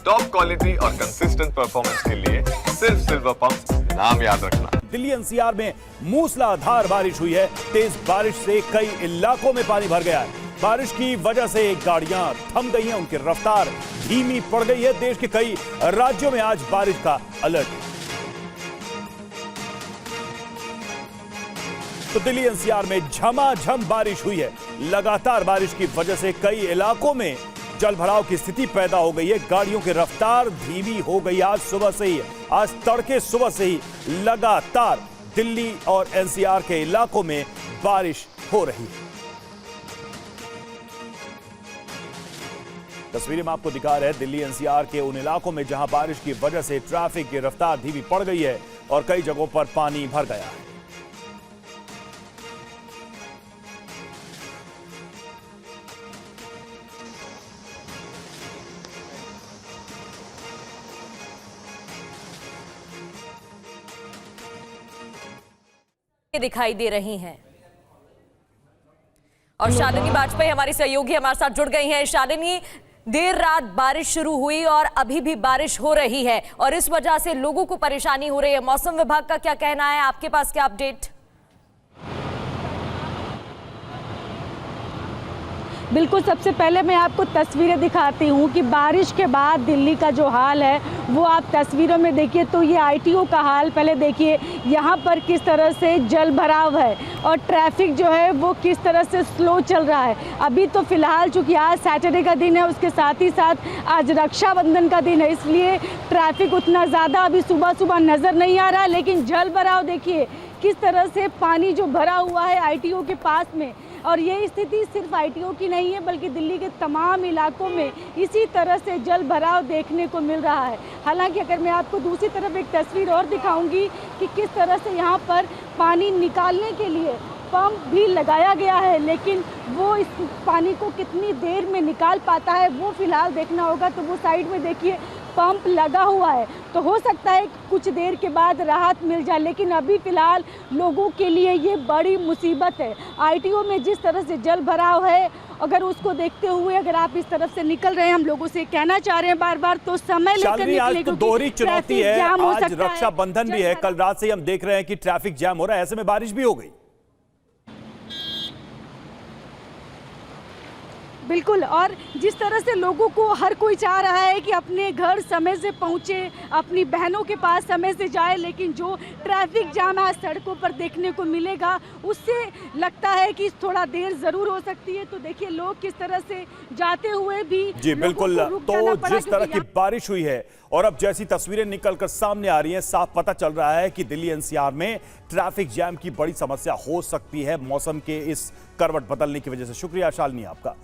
Top quality और consistent performance के लिए सिर्फ सिल्वर पंप नाम याद रखना। दिल्ली एनसीआर में मूसलाधार बारिश हुई है। तेज बारिश से कई इलाकों में पानी भर गया है। बारिश की वजह से गाड़ियां थम गई हैं, उनकी रफ्तार धीमी पड़ गई है। देश के कई राज्यों में आज बारिश का अलर्ट है। तो दिल्ली एनसीआर में झमाझम बारिश हुई है। लगातार बारिश की वजह से कई इलाकों में जल भराव की स्थिति पैदा हो गई है। गाड़ियों की रफ्तार धीमी हो गई। आज सुबह से ही, आज तड़के सुबह से ही लगातार दिल्ली और एनसीआर के इलाकों में बारिश हो रही है। तस्वीरें में आपको दिखा रहे हैं दिल्ली एनसीआर के उन इलाकों में जहां बारिश की वजह से ट्रैफिक की रफ्तार धीमी पड़ गई है और कई जगहों पर पानी भर गया है। दिखाई दे रही हैं और शालिनी वाजपेयी हमारी सहयोगी हमारे साथ जुड़ गई हैं। शालिनी, देर रात बारिश शुरू हुई और अभी भी बारिश हो रही है और इस वजह से लोगों को परेशानी हो रही है। मौसम विभाग का क्या कहना है, आपके पास क्या अपडेट? बिल्कुल, सबसे पहले मैं आपको तस्वीरें दिखाती हूँ कि बारिश के बाद दिल्ली का जो हाल है वो आप तस्वीरों में देखिए। तो ये आईटीओ का हाल पहले देखिए, यहाँ पर किस तरह से जल भराव है और ट्रैफिक जो है वो किस तरह से स्लो चल रहा है। अभी तो फिलहाल चूँकि आज सैटरडे का दिन है, उसके साथ ही साथ आज रक्षाबंधन का दिन है, इसलिए ट्रैफिक उतना ज़्यादा अभी सुबह सुबह नज़र नहीं आ रहा। लेकिन जल भराव देखिए किस तरह से पानी जो भरा हुआ है आईटीओ के पास में। और ये स्थिति सिर्फ आईटीओ की नहीं है बल्कि दिल्ली के तमाम इलाकों में इसी तरह से जल भराव देखने को मिल रहा है। हालांकि अगर मैं आपको दूसरी तरफ एक तस्वीर और दिखाऊंगी कि किस तरह से यहाँ पर पानी निकालने के लिए पंप भी लगाया गया है, लेकिन वो इस पानी को कितनी देर में निकाल पाता है वो फिलहाल देखना होगा। तो वो साइड में देखिए पंप लगा हुआ है, तो हो सकता है कुछ देर के बाद राहत मिल जाए, लेकिन अभी फ़िलहाल लोगों के लिए ये बड़ी मुसीबत है। आईटीओ में जिस तरह से जल भराव है, अगर उसको देखते हुए अगर आप इस तरफ से निकल रहे हैं, हम लोगों से कहना चाह रहे हैं बार बार, तो समय लेकर निकले। आज तो दोहरी चुनौती है, आज रक्षाबंधन भी है। कल रात से हम देख रहे हैं कि ट्रैफिक जैम हो रहा है, ऐसे में बारिश भी हो गई। बिल्कुल, और जिस तरह से लोगों को हर कोई चाह रहा है कि अपने घर समय से पहुंचे, अपनी बहनों के पास समय से जाए, लेकिन जो ट्रैफिक जाम आज सड़कों पर देखने को मिलेगा उससे लगता है कि थोड़ा देर ज़रूर हो सकती है। तो देखिए लोग किस तरह से जाते हुए भी जी बिल्कुल। तो जिस तरह की बारिश हुई है और अब जैसी तस्वीरें निकलकर सामने आ रही हैं, साफ पता चल रहा है कि दिल्ली एनसीआर में ट्रैफिक जैम की बड़ी समस्या हो सकती है मौसम के इस करवट बदलने की वजह से। शुक्रिया शालिनी आपका।